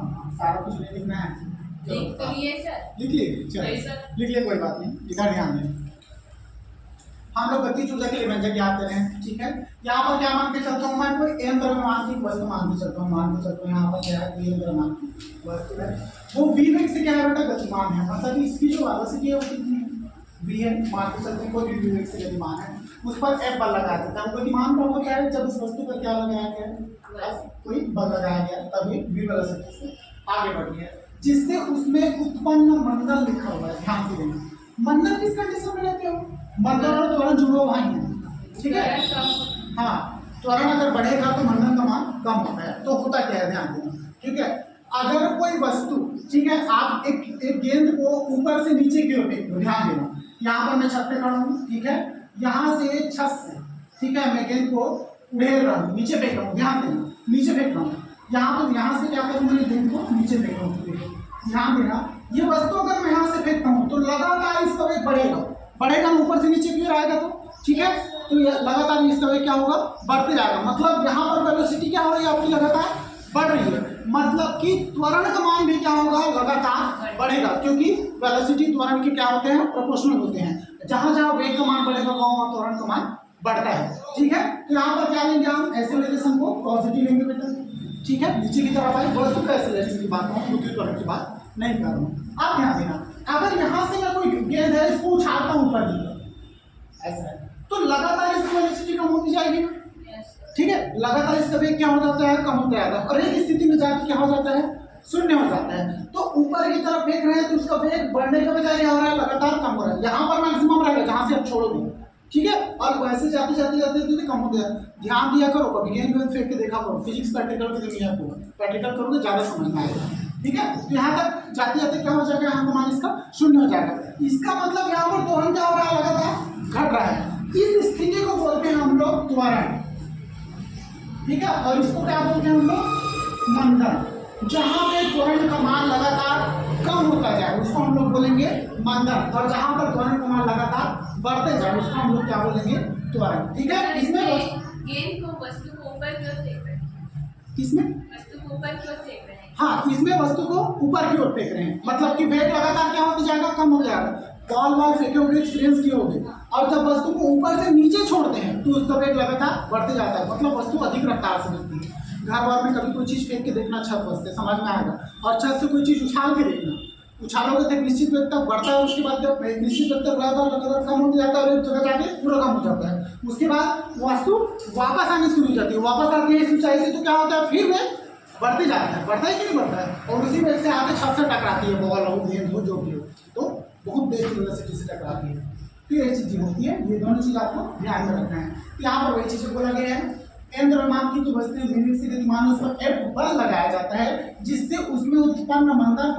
हाँ सारा कुछ नहीं लिखना है, लिख तो लिए सर। लिख लीजिए, चलो लिख लिए, कोई बात नहीं, इधर ध्यान दें। हम लोग गतिज ऊर्जा के लिए व्यंजक याद करें, ठीक है। यहाँ पर क्या मान के चलता हूँ मैं, कोई एन द्रव्यमान की वस्तु मान के चलता हूँ, यहाँ पर क्या है, एन द्रव्यमान की वस्तु है, वो v वेग से क्या है बेटा, गतिमान है, मतलब इसकी जो वेलोसिटी है वो कितनी है, v है, मान के चलते हैं कोई भी v वेग से गतिमान है, उस पर F बल लगाया जाता है। वो गतिमान का वो क्या है, जब इस वस्तु पर क्या लगाया गया है, कोई बल लगाया गया तभी v वेलोसिटी से आगे बढ़ती है, जिससे उसमें उत्पन्न मंडल लिखा हुआ है, ध्यान से देना। मंडल किस कंडीशन में रहते हो, मंडल और त्वरण जुड़े हुए हैं, ठीक है। हाँ, त्वरण अगर बढ़ेगा तो मंडल का मान कम होता है, तो होता क्या है ध्यान देना, ठीक है। अगर कोई वस्तु, ठीक है, आप एक गेंद को ऊपर से नीचे की ओर फेंक दो, ध्यान देना, यहाँ पर मैं छत पे खड़ा हूँ, ठीक है, यहाँ से छत से, ठीक है, मैं गेंद को उड़ेल रहा हूँ, नीचे फेंक रहा हूँ, ध्यान देना, नीचे फेंक रहा हूँ, यहाँ पर यहाँ से क्या करूँ, मैं गेंद को नीचे फेंक रहा हूँ, ध्यान देना। ये वस्तु अगर मैं यहाँ से फेंकता हूँ तो लगातार इसका वेग बढ़ेगा ऊपर से नीचे की ओर आएगा, तो ठीक है, तो ये लगातार इसका वेग क्या होगा, बढ़ते जाएगा, मतलब यहाँ पर वेलोसिटी क्या हो रही है आपकी, लगातार बढ़ रही है, मतलब कि त्वरण का मान भी क्या होगा, लगातार बढ़ेगा, क्योंकि वेलोसिटी त्वरण के क्या होते हैं, प्रोपोर्शनल होते हैं, जहां जहां वेग का मान बढ़ेगा वहां त्वरण का मान बढ़ता है, ठीक है। तो यहाँ पर क्या लेंगे हम, एक्सेलरेशन को पॉजिटिव लेंगे बेटा, ठीक है, नीचे की तरफ आए, वस्तु का एक्सेलरेशन की बात करूँ, पृथ्वी त्वरण की बात नहीं कर रहा हूँ। आप ध्यान देना, अगर यहाँ से मैं कोई गेंद है इसको उछालता हूँ ऊपर नीचे, ऐसा है, तो लगातार इसकी वेलोसिटी कम होती जाएगी ना, ठीक है, लगातार इसका वेग क्या हो जाता है, कम होता जाएगा, और एक स्थिति में जाके क्या हो जाता है, शून्य हो जाता है। तो ऊपर की तरफ फेंक रहे हैं तो उसका वेग बढ़ने का बजाय क्या हो रहा है, लगातार कम हो रहा है, यहाँ पर मैक्सिमम रहेगा जहाँ से आप छोड़ोगे, ठीक है, और वैसे जाते जाते कम होते हैं। ध्यान दिया करो, कभी गेंद फेंक के देखा करो, फिजिक्स प्रैक्टिकल की दुनिया को प्रैक्टिकल करोगे ज्यादा समझ में आएगा, ठीक है। तो यहाँ तक जाते जाते क्या हो जाएगा, यहाँ का मान इसका शून्य हो जाएगा, इसका मतलब यहाँ पर त्वरण क्या हो रहा है, लगातार घट रहा है, इस स्थिति को बोलते हैं हम लोग त्वरण, ठीक है, और इसको क्या बोलते हैं हम लोग, मंदन, जहाँ पे त्वरण का मान लगातार कम होता जाए उसको हम लोग बोलेंगे मंदन, और जहाँ पर त्वरण का मान लगातार बढ़ते जाए उसको हम लोग क्या बोलेंगे, त्वरण, ठीक है। इसमें गेंद को वस्तु को ऊपर क्यों फेंक रहे हैं, किसमें वस्तु को ऊपर क्यों फेंक रहे हैं, हाँ, इसमें वस्तु को ऊपर की ओर फेंक रहे हैं, मतलब कि वेग लगातार क्या होता जाएगा, कम हो जाएगा, बॉल फेंकोगे, एक्सपीरियंस किए होगे, और जब वस्तु को ऊपर से नीचे छोड़ते हैं तो उसका वेग लगातार बढ़ते जाता है, मतलब वस्तु अधिक रफ्तार से बढ़ती है। घर बार में कभी कोई चीज फेंक के देखना छत पर से, समझ में आएगा, और छत से कोई चीज उछाल के देखना, उछालोगे तो निश्चित वेग तक बढ़ता है, उसके बाद जब निश्चित वेग तक लगातार कम होता जाता है और एक जगह जाके पूरा कम हो जाता है, उसके बाद वस्तु वापस आनी शुरू हो जाती है, वापस आती है इस ऊंचाई से, तो क्या होता है, फिर वेग बढ़ते जाता है, बढ़ता है कि नहीं बढ़ता है, और उसी वेग से आगे छत से टकराती है, बॉल हो, गेंद हो, जो भी हो, तो बहुत तेज वेलोसिटी से टकराती है, तो ये चीजें होती है, ये दोनों चीज आपको ध्यान में रखना है। यहाँ पर वही चीजें बोला गया है, एन द्रव्यमान की जो वस्तु विनिर्मित से गतिमान उस पर F बल लगाया जाता है, जिससे उसमें उत्पन्न मंदन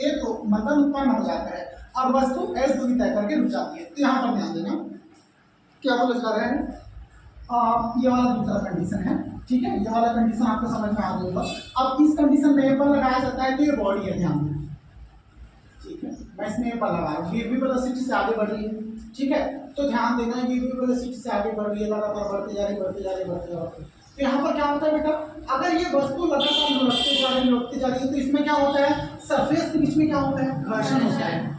एक मंदन उत्पन्न हो जाता है और वस्तु S दूरी तय करके रुक जाती है। तो यहाँ पर ध्यान देना, क्या बोले जा रहे हैं, ये वाला दूसरा कंडीशन है, ठीक है, ये वाला कंडीशन आपको समझ में आ गया। अब इस कंडीशन में F बल लगाया जाता है, तो ये बॉडी है, ध्यान देना, ठीक है, मैं इसमें F बल लगा रहा हूँ, ये v वेलोसिटी से आगे बढ़ रही है, ठीक है, तो ध्यान देना, ये v वेलोसिटी से आगे बढ़ रही है, लगातार बढ़ते जा रही। तो यहाँ पर क्या होता है बेटा, अगर ये वस्तु लगातार लुढ़कते जा रही है तो इसमें क्या होता है, सरफेस के बीच में क्या होता है, घर्षण होता है,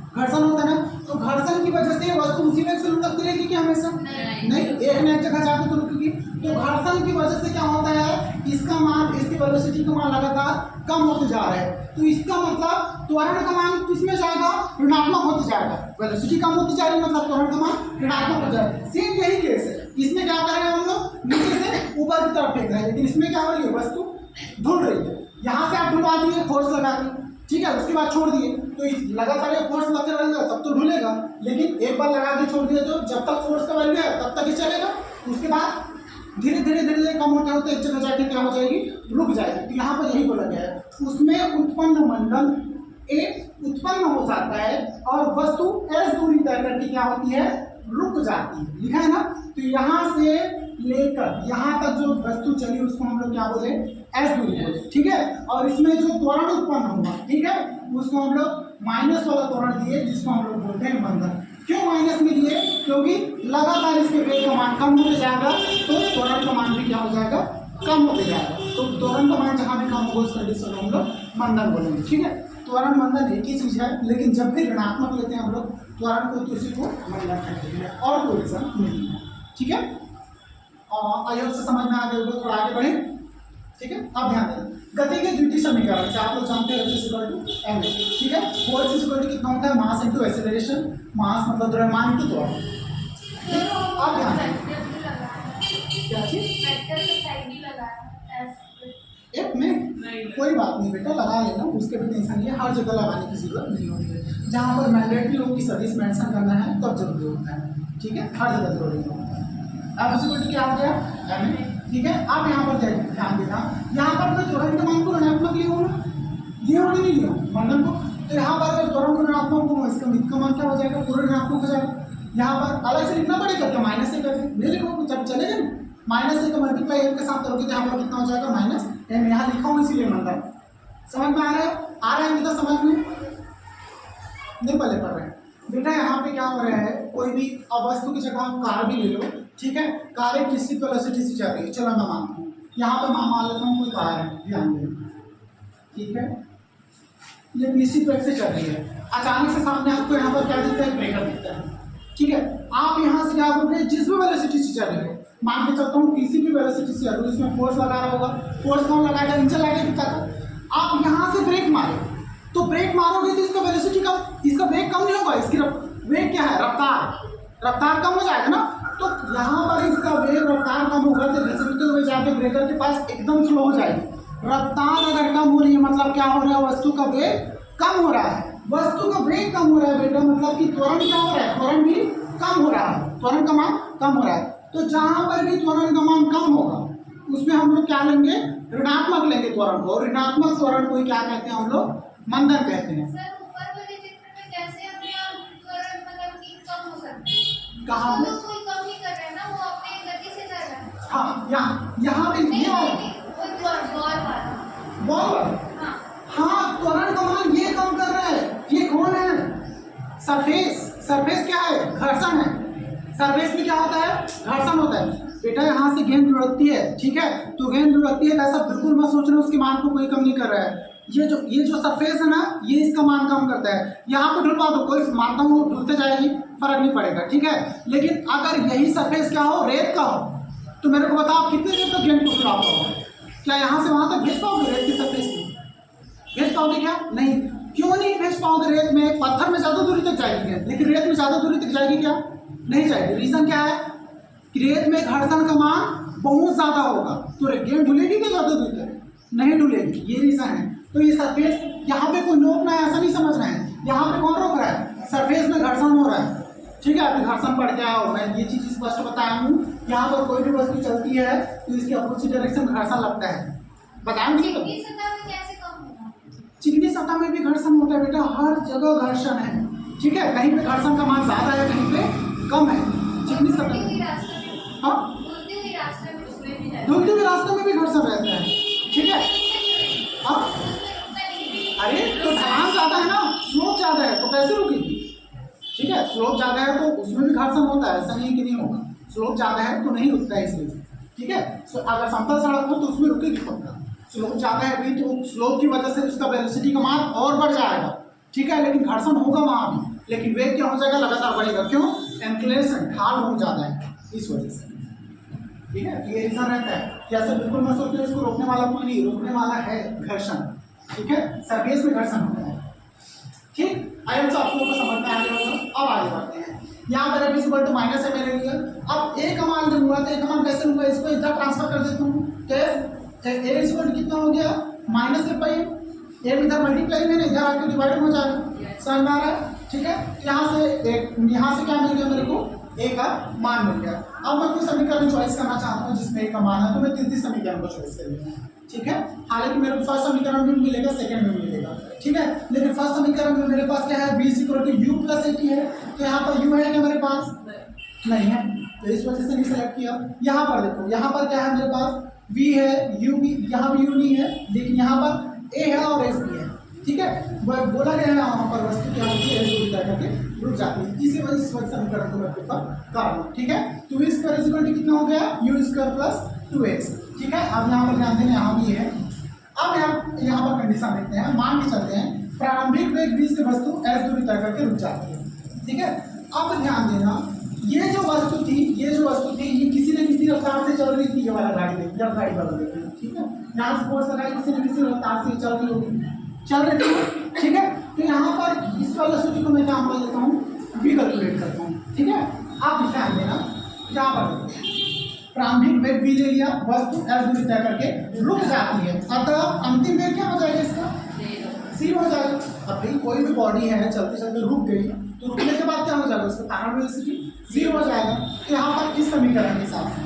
ना, तो घर्षण की वजह से वस्तु उसी वेग से लुढ़कती रहेगी क्या हमेशा, नहीं, एक न एक जगह जाके तो रुकेगी, तो घर्षण की वजह से क्या होता है, इसका मान, इसकी वेलोसिटी का मान लगातार कम होते जा रहा है, तो इसका मतलब त्वरण का मान किसमें जाएगा, ऋणात्मक होते जाएगा, वेलोसिटी कम होती जा रही है, मतलब त्वरण का मान ऋणात्मक हो जाएगा। सेम यही केस है, इसमें क्या कर रहे हैं हम लोग, नीचे से ऊपर की तरफ फेंक रहे हैं, लेकिन इसमें क्या हो रही है, वस्तु ढुल रही है, यहाँ से आप ढुला दिए फोर्स लगा के, ठीक है, उसके बाद छोड़ दिए, तो इस लगातार ये फोर्स लगते रहेगा तब तो ढुलेगा, लेकिन एक बार लगा के छोड़ दिया तो जब तक फोर्स का वैल्यू है तब तक ही चलेगा, उसके बाद धीरे धीरे कम होते एक जगह जाके क्या हो जाएगी, रुक जाएगी। तो यहाँ पर यही बोला गया है, उसमें उत्पन्न मंडल एक उत्पन्न हो जाता है और वस्तु S दूरी तय करके क्या होती है, रुक जाती है, लिखा है ना। तो यहाँ से लेकर यहाँ तक जो वस्तु चली उसको हम लोग क्या बोले, S दूरी बोले, ठीक है, और इसमें जो त्वरण उत्पन्न होगा, ठीक है, उसको हम लोग माइनस वाला त्वरण दिए, जिसको हम लोग बोलते हैं मंदन। क्यों माइनस में दिए, क्योंकि लगातार इसके वेग का मान कम होते जाएगा तो त्वरण का मान भी क्या हो जाएगा, कम होते जाएगा। तो त्वरण का मान जहाँ भी कम होगा उस कंडीशन को हम लोग मंदन बोलेंगे। ठीक है, त्वरण मंदन एक ही चीज़ है, लेकिन जब भी ऋणात्मक लेते हैं हम लोग त्वरण को तो उसी को मंदन कहते हैं और कोई रीजन नहीं है। ठीक है, और आयोग से समझ में आ गया, थोड़ा आगे बढ़े। ठीक है, अब ध्यान दें गति के द्वितीय समीकरण से आप लोग जानते हैं m। ठीक है, फोर्स इज इक्वल टू कितना होता है, मास इनटू एक्सेलरेशन, मास मतलब द्रव्यमान इनटू त्वरण। अब ध्यान दें क्या चीज एफ में कोई बात नहीं बेटा, लगा लेना, उसके भी टेंशन नहीं है, हर जगह लगाने की जरूरत नहीं होती है। जहाँ पर मैंडेटरी लोग की सर्विस मेंशन करना है तब जरूरी होता है। ठीक है, हर जगह जरूरी होता है। अब इसी क्या हो गया m। ठीक है, आप यहाँ पर ध्यान देना, यहाँ पर मैं त्वरण के मान को ऋणात्मक लिया हूँ ना, लिया हो नहीं लिया मंडल को, तो यहाँ पर अगर त्वरण को ऋणात्मक हो इसका मान क्या हो जाएगा, पूरा ऋणात्मक हो जाएगा। यहाँ पर अलग से लिखना पड़ेगा क्या, माइनस से करके नहीं लिखो, जब चलेगा ना माइनस से मल्टीप्लाई एम के साथ करोगे तो यहाँ पर कितना हो जाएगा माइनस एम, यहाँ लिखा हूँ इसीलिए मंडल। समझ में आ रहा है, आ रहा है बेटा, समझ में नहीं पहले पढ़ रहे हैं बेटा। यहाँ पे क्या हो रहा है, कोई भी अब वस्तु की जगह आप कार भी ले लो। ठीक है, कार एक निश्चित वेलोसिटी से चल रही है, चलो मैं मानता हूँ, यहाँ पर मैं मान लेता हूँ कोई कार है, ध्यान दें। ठीक है, ये निश्चित वेग से चल रही है, अचानक से सामने आपको यहाँ पर क्या दिखता है, ब्रेकर दिखता है। ठीक है, आप यहाँ से क्या करोगे, जिस भी वेलोसिटी से चल रही है, मान के चलता हूँ किसी भी वेलोसिटी से, अगर इसमें फोर्स लगा रहा होगा, फोर्स कौन लगाएगा, इंजन लगाएगा कितना का। आप यहाँ से ब्रेक मारो तो ब्रेक मारोगे तो इसका वेलोसिटी कम, इसका वेग कम नहीं होगा, इसकी वेग क्या है, रफ्तार कम हो जाएगा ना। तो यहाँ पर इसका वेग रफ्तार कम होगा तो घसीटते हुए जाके ब्रेकर के पास एकदम स्लो हो जाएगी। रफ्तार अगर कम हो रही है मतलब क्या हो रहा है, वस्तु का वेग कम हो रहा है, वस्तु का वेग कम हो रहा है बेटा, मतलब कि त्वरण क्या हो रहा है, त्वरण भी कम हो रहा है, त्वरण का मान कम हो रहा है। तो जहाँ पर भी त्वरण का मान कम होगा उसमें हम लोग क्या लेंगे, ऋणात्मक लेंगे त्वरण को, ऋणात्मक त्वरण को क्या कहते हैं हम लोग, मंदन कहते हैं। कहाँ पे, हाँ यहाँ पे बॉल, हाँ त्वरण का मान ये कम कर रहा है, ये कौन है, सरफेस क्या है, घर्षण है। सरफेस में क्या होता है, घर्षण होता है बेटा। यहाँ से गेंद लुढ़कती है, ठीक है, तो गेंद लुढ़कती है, ऐसा बिल्कुल मत सोच रहे उसके मान को कोई कम नहीं कर रहा है। ये जो सरफेस है ना, ये इसका मान कम करता है। यहाँ पे ढुलवा दो, कोई मानता हूँ ढुलते जाएगी, फर्क नहीं पड़ेगा। ठीक है, लेकिन अगर यही सरफेस क्या हो, रेत का हो, तो मेरे को बताओ कितने देर तक गेंद को ढुला पाओगे, क्या यहाँ से वहाँ तक भेज पाओगे, रेत की सरफेस में भेज पाओगे क्या, नहीं। क्यों नहीं भेज पाओगे, रेत में, पत्थर में ज़्यादा दूरी तक जाएगी गेंद, लेकिन रेत में ज़्यादा दूरी तक जाएगी क्या, नहीं जाएगी। रीज़न क्या है, रेत में घर्षण का मान बहुत ज़्यादा होगा, तो गेंद ढुलेगी क्या ज़्यादा दूर तक, नहीं ढुलेगी, ये रीज़न है। तो ये सरफेस यहाँ पे कोई रोकना है ऐसा नहीं समझना है, यहाँ पे कौन रोक रहा है, सरफेस में घर्षण हो रहा है। ठीक है, अभी घर्षण बढ़ गया हो, मैं ये चीज़ स्पष्ट बताया हूँ। यहाँ पर कोई भी वस्तु चलती है तो इसके अपोजिट डायरेक्शन में घर्षण लगता है, बताएंगे तो। चिकनी सतह में भी घर्षण होता है बेटा, हर जगह घर्षण है। ठीक है, कहीं पे घर्षण का मान ज़्यादा है, कहीं पे कम है। चिकनी सतह, हाँ धुलते हुए रास्ते में भी घर्षण रहता है। ठीक है, हाँ, अरे तो ढलान ज़्यादा है ना, स्लोप ज़्यादा है, तो कैसे रुकेगी। ठीक है, स्लोप ज़्यादा है तो उसमें भी घर्षण होता है, ऐसा नहीं कि नहीं होगा, स्लोप ज़्यादा है तो नहीं रुकता है इसलिए। ठीक है, अगर समतल सड़क हो तो उसमें रुकेगी पक्का, स्लोप ज़्यादा है भी तो स्लोप की वजह से उसका वेलोसिटी का मान और बढ़ जाएगा। ठीक है, लेकिन घर्षण होगा वहाँ भी, लेकिन वेग क्या हो जाएगा, लगातार बढ़ेगा। क्यों, इंक्लिनेशन, ढाल बहुत ज़्यादा है इस वजह से। ठीक है, ये रीजन रहता है कि ऐसा बिल्कुल मत सोचो इसको रोकने वाला कोई नहीं, रोकने वाला है घर्षण। ठीक है, सरफेस में घर्षण होता है। ठीक, आइए तो आप लोगों को समझ में आ गया होगा। अब आगे बढ़ते हैं, यहाँ पर अभी इक्वल टू माइनस है मैंने लिया। अब ए का मान लूंगा तो ए का मान कैसे लूंगा, इसको इधर ट्रांसफर कर देता हूँ, तो ए इक्वल कितना हो गया, माइनस के पाई, ए इधर मल्टीप्लाई में इधर आके डिवाइड हो जाएगा, समझ में आ रहा है। ठीक है, यहाँ से क्या मिल गया मेरे को, ए का मान मिल गया। अब मैं कोई समीकरण चॉइस करना चाहता हूँ जिसमें ए का मान है, तो मैं तृतीय समीकरण को चॉइस करूँगा। ठीक है, हालांकि मेरे फर्स्ट समीकरण में मिलेगा, सेकंड में मिलेगा। ठीक है, लेकिन फर्स्ट समीकरण में मेरे पास क्या है, b = u + at है, तो यहाँ पर u है क्या मेरे पास, नहीं है, तो इस वजह से नहीं सेलेक्ट किया। यहाँ पर देखो, यहाँ पर क्या है मेरे पास, v है, u भी, यहाँ भी u नहीं है, लेकिन यहाँ पर a है और s भी है। ठीक है, बोला गया है यहाँ पर वस्तु क्या होती है, s करके रुक जाती है, इसी वजह से समीकरण को मैं प्रेफर कर रहा हूँ। ठीक है, तो v² = कितना हो गया, u² + 2x। ठीक है, अब यहाँ पर ध्यान देना, यहाँ भी है। अब यहाँ यहाँ पर कंडीशन देखते हैं, मान के चलते हैं प्रारंभिक वेग v से वस्तु s दूरी तय करके रुक जाती है, ठीक है। अब ध्यान देना, ये जो वस्तु थी ये किसी न किसी रफ्तार से चल रही थी, ये वाला गाड़ी देखिए, अब गाड़ी बदल देते हैं, ठीक है। यहाँ से फोर्स लगाई, किसी न किसी रफ्तार से चल रही होगी, चल रही थी, ठीक है। तो यहाँ पर इस वेलोसिटी को मैं क्या मान लेता हूँ, v कैलकुलेट करता हूँ, ठीक है। आप ध्यान देना, यहाँ पर प्रारंभिक वेग v ले लिया, वस्तु s दूरी तय करके रुक जाती है, अतः अंतिम वेग क्या हो जाएगा इसका, 0 हो जाएगा। अब भाई कोई भी बॉडी है चलते चलते रुक गई, तो रुकने के बाद क्या हो जाएगा, उसका फाइनल वेलोसिटी 0 हो जाएगा। तो यहाँ पर इस समीकरण के हिसाब से,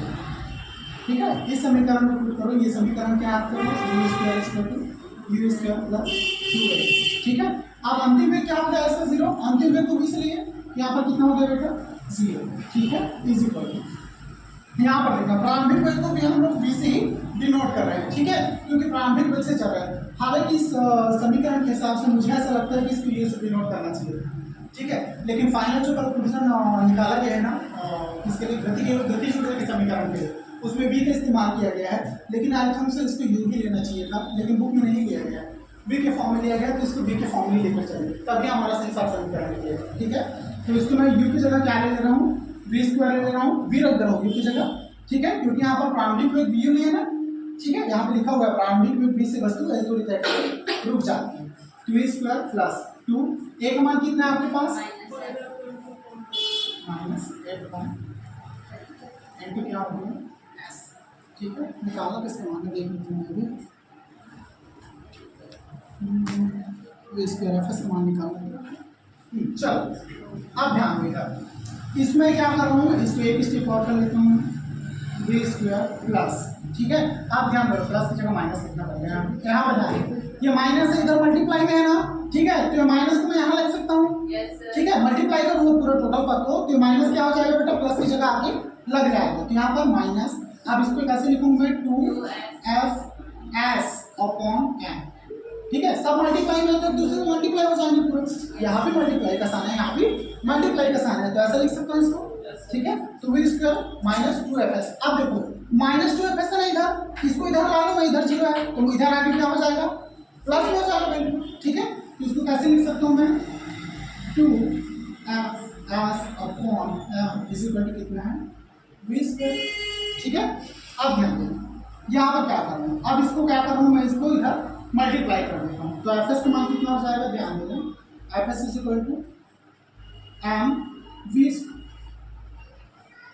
ठीक है, इस समीकरण को पुट करो, ये समीकरण क्या आपको u स्क्वायर प्लस 2a, ठीक है। अब अंतिम वेग क्या हो गया इसका 0, अंतिम वेग को v से लिए, यहाँ पर कितना हो गया बेटा 0, ठीक है, इज इक्वल टू यहाँ पर देखना प्रारंभिक वेग को भी हम लोग v से ही डिनोट कर रहे हैं, ठीक है, क्योंकि प्रारंभिक वेग से चल रहा है। हालांकि इस समीकरण के हिसाब से मुझे ऐसा लगता है कि इसको ये से डिनोट करना चाहिए, ठीक है, लेकिन फाइनल जो कंक्लूजन निकाला गया है ना इसके लिए गति सूत्र के समीकरण के लिए, उसमें v का इस्तेमाल किया गया है, लेकिन आज हमसे इसको u भी लेना चाहिए था, लेकिन बुक में नहीं लिया गया, v के फॉर्म में लिया गया, तो इसको v के फॉर्म में लेकर चलेंगे, तभी हमारा सही समीकरण निकलेगा, ठीक है। तो इसको मैं u की जगह क्या ले रहा हूँ, v स्क्वायर ले रहा हूँ, v रख दे रहा हूँ u की जगह, ठीक है, क्योंकि यहाँ पर प्रारंभिक वेग v लिया ना, ठीक है, यहाँ पे लिखा हुआ है प्रारंभिक वेग v से वस्तु s दूरी तय करके रुक जाती है, तो v स्क्वायर प्लस 2, एक मान कितना है आपके पास -8 इनटू क्या हो गया s, ठीक है, निकालना किसका मान है देख लेते हैं अभी, v स्क्वायर f का मान निकालना। चलो अब ध्यान देगा, इसमें क्या कर रहा हूँ, इसको एक स्टेप और कर लेता हूँ, v स्क्वायर प्लस, ठीक है। आप ध्यान करो प्लस की जगह माइनस लिखना पड़ेगा, यहाँ बताइए ये माइनस है, इधर मल्टीप्लाई में है ना, ठीक है, तो ये माइनस को मैं यहाँ लिख सकता हूँ, ठीक है, मल्टीप्लाई कर वो पूरा टोटल पद को, तो माइनस क्या हो जाएगा बेटा, प्लस की जगह आके लग जाएगा, तो यहाँ पर माइनस, अब इसको कैसे लिखूंगा 2f(s) अपॉन m, ठीक है, सब मल्टीप्लाई में तो दूसरे मल्टीप्लाई हो जाएंगे पूरे, यहाँ भी मल्टीप्लाई का साइन है, यहाँ भी मल्टीप्लाई का साइन है, तो ऐसा लिख सकता हूँ इसको, ठीक है। तो v स्क्वायर माइनस 2fs, अब देखो माइनस 2fs है ना इधर, इसको इधर ला दो, मैं इधर 0 है, तो इधर आगे क्या हो जाएगा प्लस में हो जाएगा, ठीक है। तो इसको कैसे लिख सकता हूँ मैं 2f(s) अपॉन m इस इक्वल टू कितना है v स्क्वायर, ठीक है। अब ध्यान देना यहाँ पर क्या कर रहा हूँ, अब इसको क्या कर रहा हूँ मैं, इसको इधर मल्टीप्लाई कर देता हूँ, तो fs का मान कितना हो जाएगा, ध्यान देना fs is equal to m v,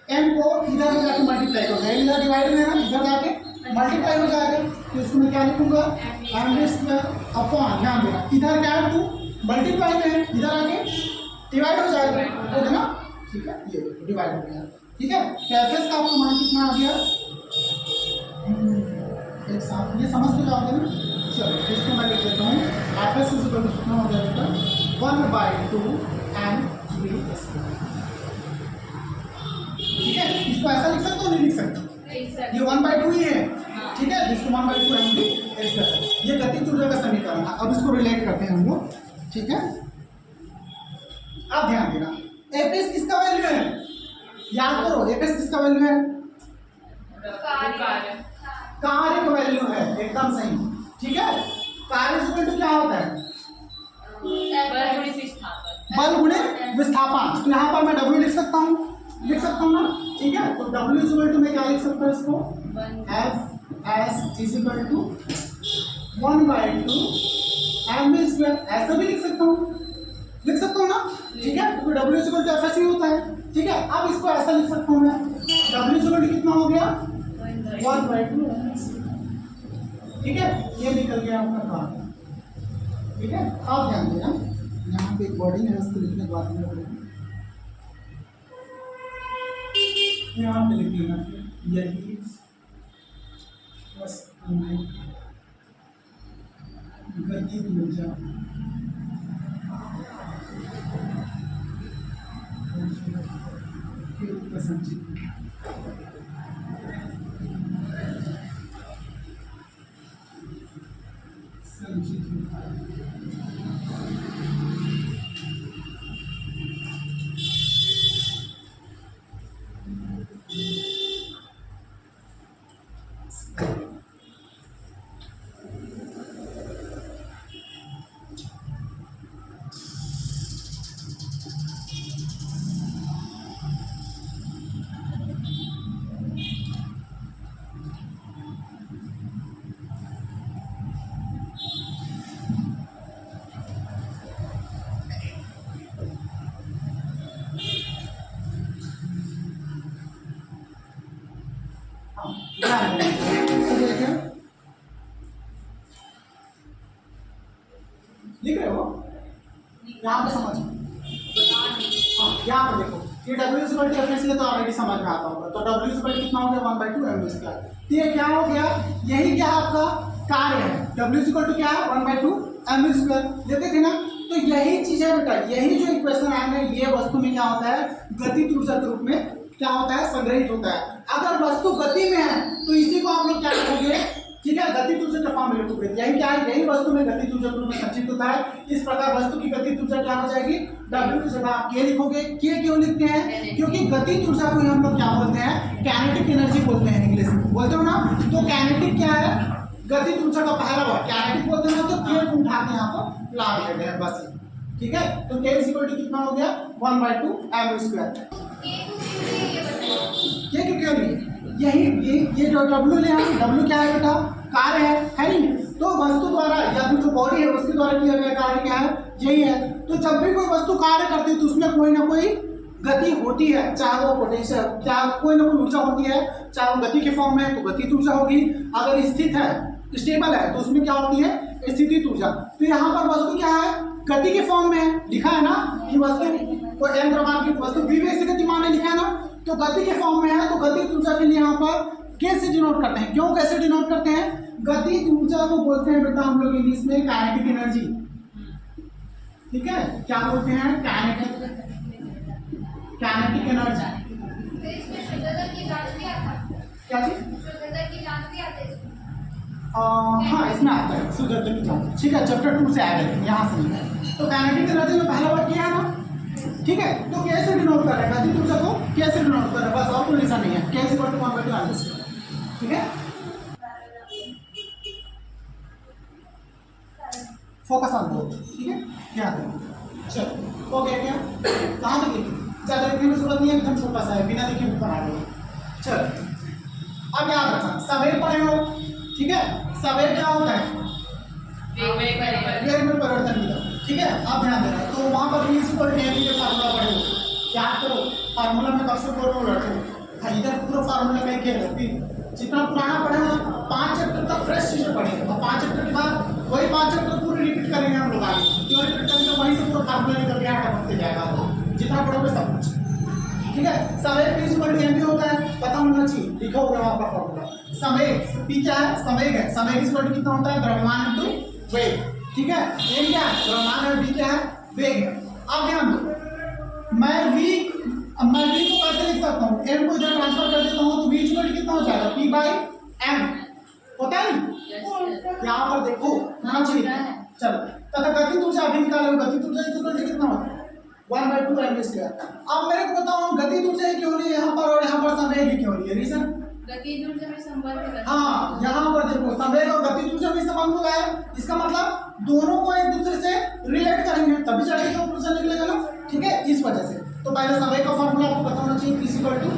m को इधर में जाके मल्टीप्लाई हो जाएगा, इधर डिवाइड में है ना, इधर जाके मल्टीप्लाई हो जाएगा, तो इसको मैं क्या लिखूंगा m स्क्वायर अपॉन, ध्यान देना इधर क्या है 2 मल्टीप्लाई में है, इधर आके डिवाइड हो जाएगा, ओके ना, ठीक है, ये डिवाइड हो गया, ठीक है। तो fs का आपका मान कितना आ गया, एक साथ ये समझ तो जाओगे ना, चलो इसको मैं लिख देता हूँ fs इज इक्वल टू कितना हो जाएगा 1/2 m v स्क्वायर, ठीक है। इसको ऐसा लिख सकते हो, नहीं लिख सकते, ये 1/2 ही है, ठीक है, इसको 1/2 m v स्क्वायर, ये गति ऊर्जा का समीकरण है। अब इसको रिलेट करते हैं हम लोग, ठीक है। अब ध्यान देना एफएस किसका वैल्यू है, याद करो एफएस किसका वैल्यू है, कार्य का वैल्यू है, एकदम सही, ठीक है। कार्य इक्वल टू क्या होता है, बल गुणे विस्थापन, तो यहाँ पर मैं W लिख सकता हूँ ना, ठीक है। तो W इक्वल टू मैं क्या लिख सकता हूँ इसको, F(s) is equal to 1/2 m square, ऐसा भी लिख सकता हूँ ना, ठीक है, क्योंकि W इक्वल टू Fs ही होता है, ठीक है। अब इसको ऐसा लिख सकता हूँ मैं, W इक्वल टू कितना हो गया 1/2 m, ठीक है, ये निकल गया आपका काम, ठीक है। आप ध्यान देना यहाँ पे एक बॉडी है, उसको लिखने के बाद में यहाँ पे लिख देना यही बस गति ऊर्जा के रूप में संचित लिख रहे हो? यहाँ पे समझ, हाँ यहाँ पे देखो, ये W इक्वल टू एफ तो ऑलरेडी समझ में आता होगा। तो W इक्वल टू कितना हो गया 1/2 mv स्क्वायर। तो ये क्या हो गया, यही क्या आपका कार्य है। W इक्वल टू क्या है 1/2 mv स्क्वायर, देते थे ना। तो यही चीज है बेटा, यही जो इक्वेशन आएगा ये वस्तु में क्या होता है, गतिज ऊर्जा के रूप में क्या होता है, संग्रहित होता है। अगर वस्तु गति में है तो इसी को आप लोग क्या लिखोगे, ठीक है, गतिज ऊर्जा के फॉर्म में लिखोगे। यही क्या है, यही वस्तु में गतिज ऊर्जा के रूप में संचित होता है। इस प्रकार वस्तु की गतिज ऊर्जा क्या हो जाएगी, W की जगह आप K लिखोगे। K क्यों लिखते हैं, क्योंकि गतिज ऊर्जा को हम लोग क्या बोलते हैं, काइनेटिक एनर्जी बोलते हैं, इंग्लिश में बोलते हो ना। तो काइनेटिक क्या है, गतिज ऊर्जा का पहला वर्ड काइनेटिक बोलते हैं। तो K को उठा के यहाँ पर ला देते हैं बस, ठीक है। तो K इक्वल टू कितना हो गया 1/2 mv स्क्वायर। ये क्यों नहीं, यही ये जो W ले आए, W क्या है बेटा, कार्य है नहीं। तो वस्तु द्वारा या जो बॉडी है उसके द्वारा किया गया कार्य क्या है, यही है। तो जब भी कोई वस्तु कार्य करती है तो उसमें कोई ना कोई गति होती है, चाहे वो पोटेंशियल, चाहे कोई ना कोई ऊर्जा होती है। चाहे वो गति के फॉर्म में है तो गतिज ऊर्जा होगी, अगर स्थित है स्टेबल है तो उसमें क्या होती है, स्थितिज ऊर्जा। तो यहाँ पर वस्तु क्या है, गति के फॉर्म में है, लिखा है ना कि वस्तु को m द्रव्यमान की वस्तु विवेक से गतिमान है, लिखा है ना। तो गति के फॉर्म में है तो गतिज ऊर्जा के लिए यहाँ पर कैसे डिनोट करते हैं, क्यों कैसे डिनोट करते हैं, गतिज ऊर्जा को बोलते हैं बेटा हम लोग इंग्लिश में काइनेटिक एनर्जी, ठीक है। क्या बोलते हैं, काइनेटिक एनर्जी। क्या चीज, हाँ इसमें आता है शुद्धता की जांच, ठीक है, चैप्टर 2 से आएगा, यहाँ से नहीं है। तो काइनेटिक एनर्जी में पहला वर्ड क्या है ना, ठीक है। तो कैसे डिनोट कर रहे हैं, गतिज ऊर्जा को कैसे डिनोट कर रहे हैं, बस और कोई निशान नहीं है। K equal to 1/2 mv square, ठीक है। फोकस ऑन बोथ, ठीक है, ध्यान देना। चलो हो गया क्या, कहाँ तक लिखी, ज़्यादा लिखने की जरूरत नहीं है, एकदम छोटा सा है, बिना लिखे भी बना लो। चलो अब याद रखना, सवेग पढ़े हो, ठीक है। सवेग क्या होता है, वेग में परिवर्तन की, ठीक है। अब ध्यान देना, तो वहाँ पर V इक्वल टू mv का फार्मूला पढ़े हो, याद करो। फार्मूला में कब से बोल रहा हूँ लड़के, इधर पूरा फार्मूला का खेल है। फिर जितना पुराना पढ़े हो 5 चैप्टर तक फ्रेश चीजें पढ़ेंगे, और 5 चैप्टर के बाद वही 5 चैप्टर पूरे रिपीट करेंगे हम लोग आगे। क्यों रिपीट करेंगे, वहीं से पूरा फार्मूला निकल के आटा बनते जाएगा, जितना पढ़ोगे सब कुछ, ठीक है। सवेग P इक्वल टू mv होता है, पता होना चाहिए, लिखा होगा वहाँ पर फार्मूला। सवेग P क्या है, सवेग है, सवेग इक्वल टू कितना होता है, द्रव्यमान इनटू वेग, ठीक है। m क्या है, द्रव्यमान है, v क्या है, वेग है। अब ध्यान दो, मैं v को कैसे लिख सकता हूँ, m को इधर ट्रांसफर कर देता हूँ तो v इक्वल टू कितना हो जाएगा, p/m होता है। यहाँ पर देखो होना चाहिए, चलो। तथा गतिज ऊर्जा अभी निकालो, गतिज ऊर्जा कितना होता है 1/2 mv स्क्वायर। अब मेरे को बताओ गतिज ऊर्जा क्यों नहीं यहाँ पर और यहाँ पर संवेग क्यों नहीं है, रीजन, गतिज ऊर्जा में संबंध है। हाँ यहाँ पर देखो संवेग और गतिज ऊर्जा में संबंध होगा है, इसका मतलब दोनों को एक दूसरे से रिलेट करेंगे तभी चढ़ेगा तो ऊर्जा निकलेगा ना, ठीक है, इस वजह से। तो पहले संवेग का फार्मूला आपको पता होना चाहिए, P इक्वल टू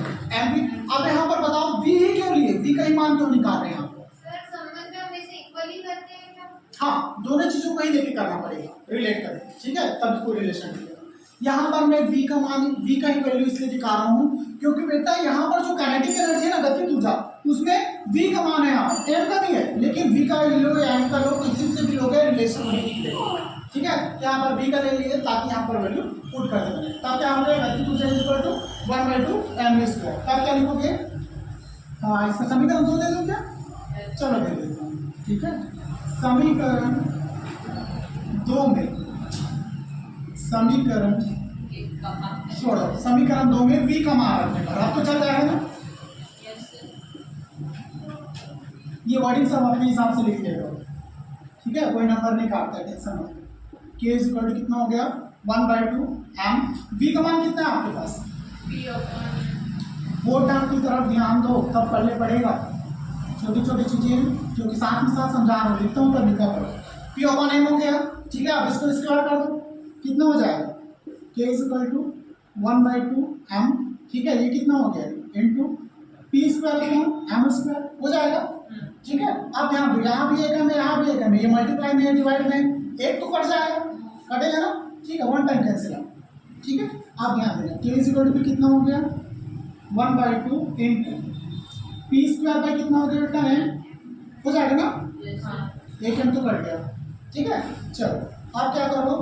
mv। अब यहाँ पर बताओ v ही क्यों लिए, v का ही मान क्यों निकाल रहे हैं आप, हाँ दोनों चीजों को ही लेके करना पड़ेगा, रिलेट करें, ठीक है, तब कोई रिलेशन नहीं। यहाँ पर मैं v का मान, v का ही वैल्यू इसलिए दिखा रहा हूँ क्योंकि बेटा यहाँ पर जो काइनेटिक एनर्जी है ना, गतिज ऊर्जा, उसमें v का मान है, यहाँ m का नहीं है, लेकिन v का लो या m का लो, किसी से भी लोगे रिलेशन नहीं निकलेगा, ठीक है। यहाँ पर v का ले लिए ताकि यहाँ पर वैल्यू पुट कर देंगे, तब क्या होगा, गतिज ऊर्जा इक्वल टू 1/2 mv स्क्वायर। तब क्या लिखोगे, हाँ इसका समीकरण 2 दे दूँ क्या, चलो दे देता हूँ, ठीक है। समीकरण 2 में, समीकरण छोड़ो, समीकरण 2 में v का मान रखने पर आपको चल जाएगा ना, ये वर्डिंग सब अपने हिसाब से लिख लेगा, ठीक है, कोई नंबर नहीं काटता है, टेंशन मत। K इक्वल टू कितना हो गया 1/2 m, v का मान कितना है आपके पास, बोर्ड डाउन की तरफ ध्यान दो तब पढ़ने पड़ेगा, छोटी छोटी चीजें क्योंकि साथ में साथ समझा रहा हूँ, लिखता हूँ तब लिखा पड़ो। P/m हो गया, ठीक है। अब इसको स्क्वायर कर दो, कितना हो जाएगा, K इक्वल टू 1/2 m, ठीक है। ये कितना हो गया into P square m square हो जाएगा, ठीक है। अब ध्यान दो, यहाँ भी एक है, यहाँ भी एक है, ये मल्टीप्लाई में डिवाइड में एक तो कट जाएगा, कटेगा ना, ठीक है, 1 टाइम कैंसिल है, ठीक है। आप ध्यान देना, K इक्वल टू कितना हो गया 1/2 इंटू P स्क्वायर बाई कितना हो गया बेटा, m हो जाएगा ना, एक m तो कट गया, ठीक है। चलो अब क्या करो,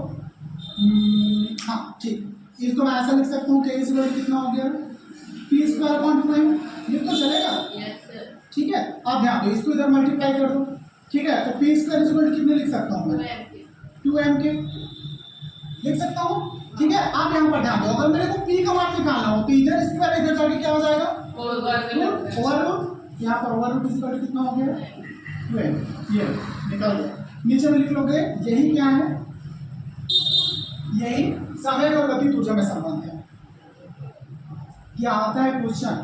हाँ ठीक, इसको मैं ऐसा लिख सकता हूँ कि इस इक्वल कितना हो गया, पी स्क्वायर अपॉन 2m, ये तो चलेगा। Yes sir. ठीक है, अब ध्यान दो, इसको इधर मल्टीप्लाई कर दो। ठीक है, तो पी स्क्वायर इक्वल कितने लिख सकता हूँ मैं, 2m के लिख सकता हूँ। ठीक है, आप यहाँ पर ध्यान दो, अगर मेरे को p का मान निकालना हो तो इधर स्क्वायर इधर जाके क्या हो जाएगा, ओवररूट, यहाँ पर ओवररूट इक्वल कितना हो गया, 2m, ये निकल गया। नीचे में लिख लोगे, यही क्या है, यही समय और गति ऊर्जा में संबंध है। क्या आता है क्वेश्चन,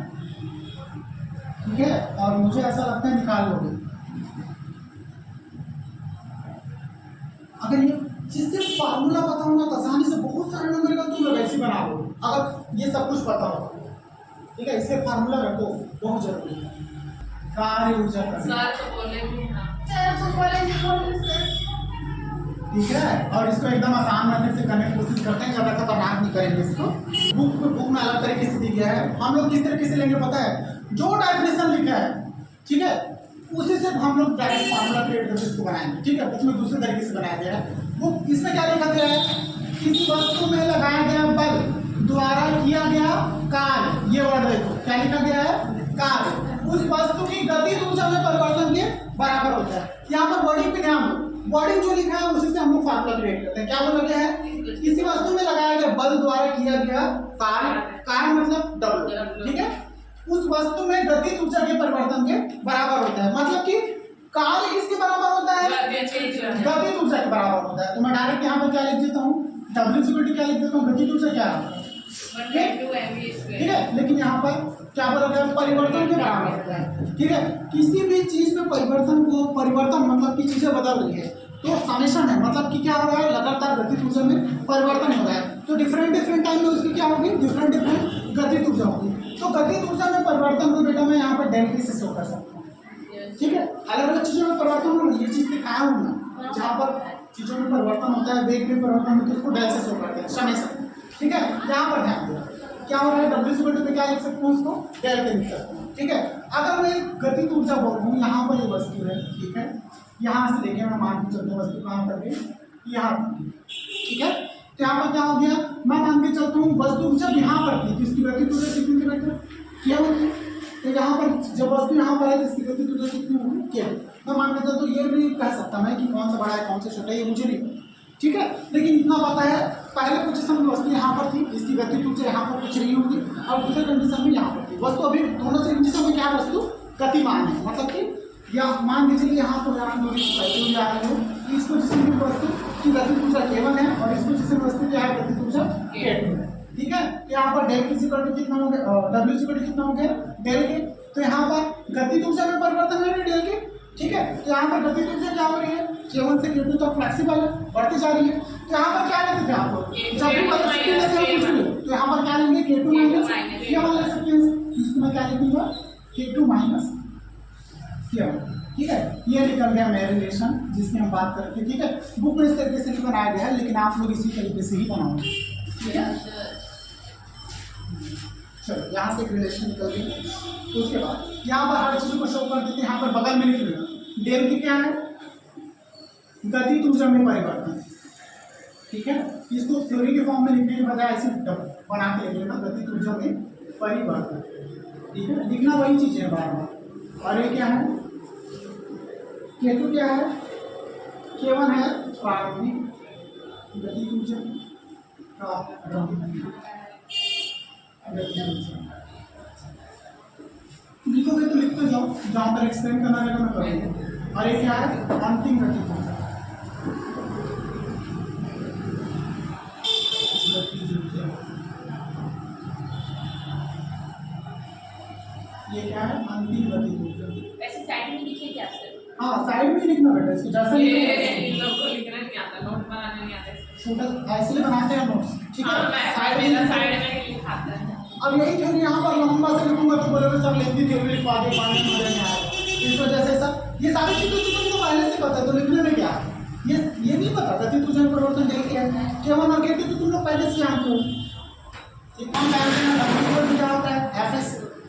ठीक है, और मुझे ऐसा लगता है निकाल लोगे। अगर ये जिससे फार्मूला पता हो ना तो आसानी से बहुत सारे नंबर का तुम लोग ऐसे बना लो, अगर ये सब कुछ पता हो। ठीक है, इसलिए फार्मूला रखो, बहुत जरूरी है। कार्य ऊर्जा का सर तो बोले भी हाँ। ठीक है, और इसको एकदम आसान मेथड से करने की कोशिश करते हैं, ज़्यादा खतरनाक नहीं करेंगे इसको। बुक में अलग तरीके से दिया है, हम लोग किस तरीके से लेंगे पता है, जो डेफिनेशन लिखा है, ठीक है, उसी से हम लोग डायरेक्ट फार्मूला क्रिएट करके इसको बनाएंगे। ठीक है, बुक में दूसरे तरीके से बनाया गया है। बुक इसमें क्या लिखा गया है, किसी वस्तु में लगाया गया बल द्वारा किया गया कार्य, ये वर्ड देखो क्या लिखा गया है, कार्य उस वस्तु की गति ऊर्जा में परिवर्तन के बराबर होता है। यहाँ पर वर्डिंग पे ध्यान दो, वर्डिंग जो लिखा है उसी से हम लोग फार्मूला क्रिएट करते हैं। क्या बोला गया है, किसी वस्तु में लगाया गया बल द्वारा किया गया कार्य, कार्य मतलब W, ठीक है, उस वस्तु में गति ऊर्जा के परिवर्तन के बराबर होता है। मतलब कि कार्य किसके बराबर होता है, गति ऊर्जा के बराबर होता है। तो मैं डायरेक्ट यहाँ पर क्या लिख देता हूँ, W क्या लिख देता हूँ, गति ऊर्जा क्या है, ठीक है, लेकिन यहाँ पर क्या बोला गया, परिवर्तन के बराबर होता है। ठीक है, किसी भी चीज में परिवर्तन मतलब कि चीजें बदल रही है तो समेशन है, मतलब कि क्या हो रहा है, लगातार गति ऊर्जा में परिवर्तन हो रहा है। तो डिफरेंट टाइम में उसकी क्या होगी, डिफरेंट गति ऊर्जा होगी। तो गति ऊर्जा में परिवर्तन को बेटा मैं यहाँ पर डेल्टा से शो कर सकता हूँ। ठीक है, अलग अलग चीजों में परिवर्तन हो, ये चीज दिखाया हूँ ना, जहाँ पर चीजों में परिवर्तन होता है, वेग में परिवर्तन होता है, उसको डेल से शो करते हैं, समेशन। ठीक है, यहाँ पर ध्यान दो क्या हो रहा है, W में क्या लिख सकता हूँ, उसको डेल के लिख सकता हूँ। ठीक है, अगर मैं गति ऊर्जा बोल रहा हूँ, यहाँ पर ये वस्तु है, ठीक है, यहाँ से लेके मैं मान के चलता हूँ वस्तु कहाँ पर गई, यहाँ, ठीक है, तो यहाँ पर क्या हो गया, मैं मान के चलता हूँ वस्तु जब यहाँ पर थी तो इसकी गति ऊर्जा कितनी थी बेटा, क्या होगी, तो यहाँ पर जब वस्तु यहाँ पर है तो इसकी गति ऊर्जा कितनी होगी, क्या। मैं मान के चलता हूँ, ये भी कह सकता मैं कि कौन सा बड़ा है कौन सा छोटा है, ये मुझे नहीं, ठीक है, लेकिन इतना पता है पहले पोजीशन में वस्तु यहाँ पर थी, इसकी गति ऊर्जा यहाँ पर कुछ नहीं होगी, और दूसरे कंडीशन में यहाँ पर थी वस्तु, अभी दोनों से कंडीशन में क्या वस्तु गतिमान है, मतलब कि या मान के चलिए यहाँ पर आ रही हो, इस पोजीशन में वस्तु की गति ऊर्जा K1 है और इस पोजीशन में वस्तु की गति ऊर्जा K2 है। ठीक है, यहाँ पर डेल कितना हो गया, W कितना हो गया, डेल के, तो यहाँ पर गति ऊर्जा में परिवर्तन है डेल के। ठीक है, तो यहाँ पर गति ऊर्जा क्या हो रही है, K1 से K2 तक फ्लेक्सिबल है, बढ़ती जा रही है। तो यहाँ पर क्या लेते थे आप लोग, जब भी तो यहाँ पर क्या लेंगे, K2 माइनस K1 ले सकते हैं, इसमें क्या लिखूंगा, K2 माइनस K1। ठीक है, ये निकल गया मेरा रिलेशन जिसकी हम बात करते हैं। ठीक है, बुक में इस तरीके से नहीं बनाया गया है, लेकिन आप लोग इसी तरीके से ही बनाओगे। ठीक है, चलो यहाँ से एक रिलेशन निकल गया। तो उसके बाद यहाँ पर हर चीज को शो कर देते हैं, यहाँ पर बगल में लिख लो, डेल की क्या है, गति ऊर्जा में परिवर्तन। ठीक है, इसको थ्योरी के फॉर्म में लिखने के बजाय ऐसे बना के लिख लेना, गति ऊर्जा में परिवर्तन। ठीक है, लिखना वही चीज है बार बार। और ये क्या है, K2 क्या है, K1 है प्रारंभिक गति ऊर्जा लिखोगे तो लिखते जाओ, जहाँ पर एक्सप्लेन करना रहेगा मैं करूँगा। और ये क्या है, अंतिम गति ऊर्जा। ये क्या है, अंतिम गति ऊर्जा। वैसे साइड में लिखिए क्या सर, हाँ साइड में लिखना बेटा, इसको जैसे इन लोग को लिखना नहीं आता, नोट बनाने नहीं आता, छोटा ऐसे बनाते हैं नोट्स। ठीक है, साइड में लिखाता है। अब यही थ्योरी यहाँ पर लंबा से लिखूंगा तो बोलोगे सर लेंदी थ्योरी लिखवा दे, पानी में मजा नहीं आएगा, इस वजह से सर ये सारी चीजें तुमको पहले से पता है, तो लिखने में क्या है, ये नहीं पता गति ऊर्जा में परिवर्तन डेल क्या है, K1 और K2 तो तुम लोग पहले से जानते हो। एक काम W क्या होता है, Fs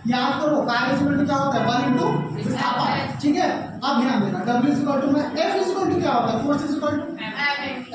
याद करो, कार्य क्या होता है, 1 into विस्थापन। ठीक है, अब ध्यान देना W में F क्या होता है, force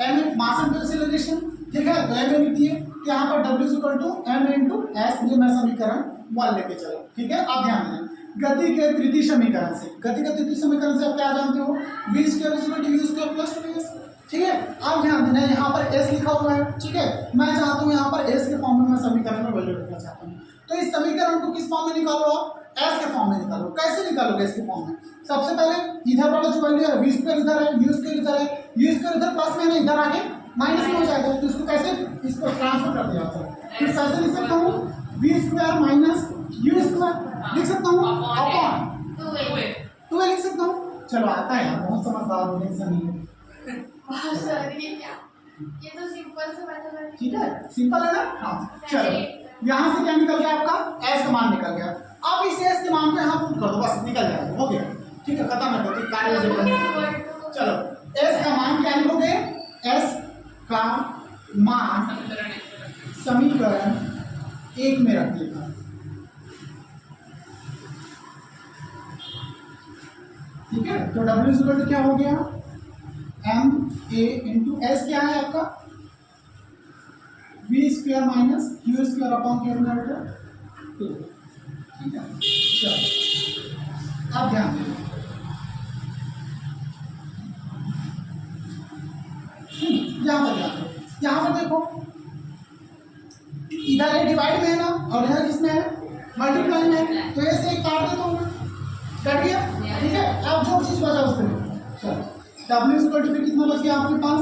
M mass and acceleration, ठीक है। तो एम लिख दिए, यहाँ पर W is equal to m into S, ये मैं समीकरण 1 लेके चला, ठीक है। अब ध्यान देना गति के तृतीय समीकरण से, गति के तृतीय समीकरण से आप क्या जानते हो, v square is equal to u square plus 2s, ठीक है। अब ध्यान देना यहाँ पर s लिखा हुआ है, ठीक है। मैं चाहता हूँ यहाँ पर s के फॉर्म में मैं समीकरण में वैल्यू रखना चाहता हूँ, तो इस समीकरण को किस फॉर्म में निकालो आप, s के फॉर्म में निकालो। कैसे निकालोगे s के फॉर्म में, सबसे पहले इधर वाला जो वैल्यू है v स्क्वायर इधर है, u स्क्वायर इधर है, u स्क्वायर इधर प्लस में है, इधर आके माइनस में हो जाएगा, तो इसको कैसे, इसको ट्रांसफर कर दिया जाता है। फिर कैसे लिख सकता हूँ, v square minus u square लिख सकता हूँ, अपॉन 2a लिख सकता हूँ। चलो आता है यार, बहुत समझदार हो, टेंशन नहीं है, ये तो सिंपल से मैथमेटिक्स, ठीक है, सिंपल है ना। हाँ चलो, यहाँ से क्या निकल गया आपका, s का मान निकल गया। अब इस s के मान को यहाँ पुट कर दो, बस निकल जाएगा, हो गया, ठीक है, खत्म है, तो कार्य हो जाएगा। चलो s का मान क्या लिखोगे, s का मान समीकरण 1 में रख देगा, ठीक है। तो W इज इक्वल टू क्या हो गया, m a इंटू एस क्या है आपका, v square minus u square upon क्या हो जाएगा 2, ठीक है। चलो अब ध्यान दें, यहाँ पर ध्यान दो, यहाँ पर देखो इधर है डिवाइड में है ना, और इधर किसमें है, मल्टीप्लाई में है, तो ऐसे एक काट दे, तो कट गया, ठीक है। अब जो चीज बचा उसमें चलो W इज इक्वल टू कितना बच गया आपके पास,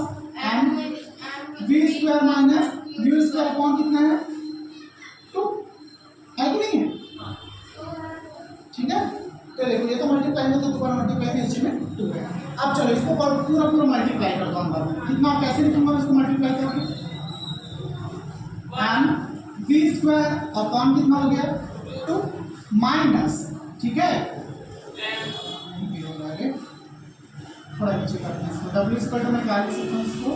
m v square minus u square upon कितना है 2, है कि नहीं है, ठीक है। तो देखो ये तो मल्टीप्लाई में, तो दोबारा मल्टीप्लाई में नीचे में 2 है। अब चलो इसको पूरा पूरा मल्टीप्लाई कर दो अंदर में, कितना कैसे लिखूंगा इसको मल्टीप्लाई करके, m v स्क्वायर अपॉन कितना हो गया 2 माइनस, ठीक है, थोड़ा नीचे करते हैं इसको, W स्क्वायर में क्या लिख सकता हूँ इसको,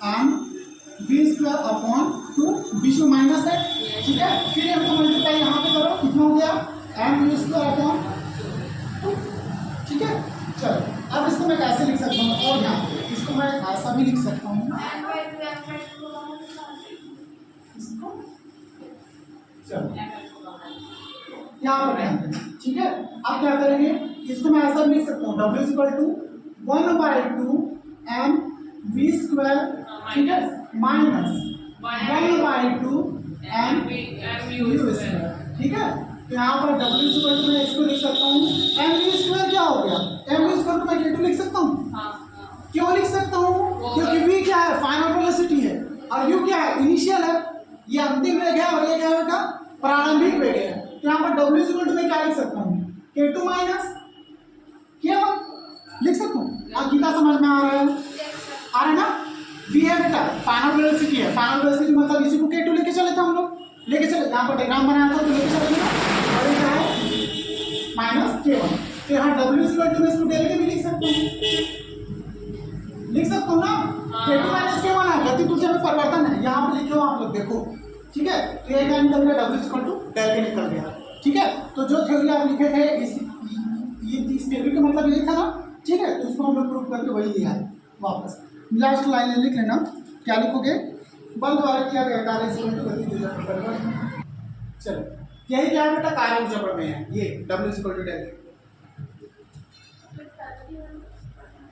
m v स्क्वायर अपॉन 2, बीच में माइनस है, ठीक है। फिर हमको मल्टीप्लाई यहाँ पे करो, कितना हो गया m v स्क्वायर अपॉन 2, ठीक है। चलो अब इसको मैं कैसे लिख सकता हूँ, और ध्यान दो, इसको मैं ऐसा भी लिख सकता हूँ, इसको चलो यहाँ पर ध्यान देना, ठीक है। अब क्या करेंगे, इसको मैं ऐसा लिख सकता हूँ, W is equal to 1/2 m v square, ठीक है, माइनस 1/2 m u स्क्वायर, ठीक है। तो यहाँ पर W इज इक्वल टू मैं इसको लिख सकता हूँ, m v स्क्वायर क्या हो गया, m v स्क्वायर को मैं K2 लिख सकता हूँ, क्यों लिख सकता हूँ, क्योंकि v क्या है, फाइनल वेलोसिटी है, और u क्या है, इनिशियल है, ये अंतिम वेग है, और ये क्या है बेटा, प्रारंभिक वेग है। तो यहाँ पर W इज इक्वल टू मैं क्या लिख सकता हूँ, K2 माइनस K1 लिख सकता हूँ। अब कितना समझ में आ रहा है, आ रहा है ना, v है बेटा, फाइनल वेलोसिटी है, फाइनल वेलोसिटी मतलब इसी को K2 लेके चले थे हम लोग, लेके चले, यहाँ पर डायग्राम बनाया था तो लेके चले ना, और ये क्या है माइनस K1, तो यहाँ W इज इक्वल टू मैं इसको डेल के भी लिख सकता हूँ, लिख सकता हूँ ना, K2 माइनस K1 है, गति ऊर्जा में परिवर्तन है, यहाँ पे लिखे हो आप लोग देखो, ठीक है। तो ये क्या निकल गया, W is equal to del के निकल गया, ठीक है। तो जो थ्योरी आप लिखे थे इस थ्योरी का मतलब यही था ना, ठीक है। तो उसको हम लोग प्रूव करके वही लिया है वापस। लास्ट लाइन लिख लेना, क्या लिखोगे, बल द्वारा किया गया कार्य इज इक्वल टू गति ऊर्जा में परिवर्तन। चलो यही क्या है बेटा, कार्य ऊर्जा प्रमेय है ये, W is equal to del.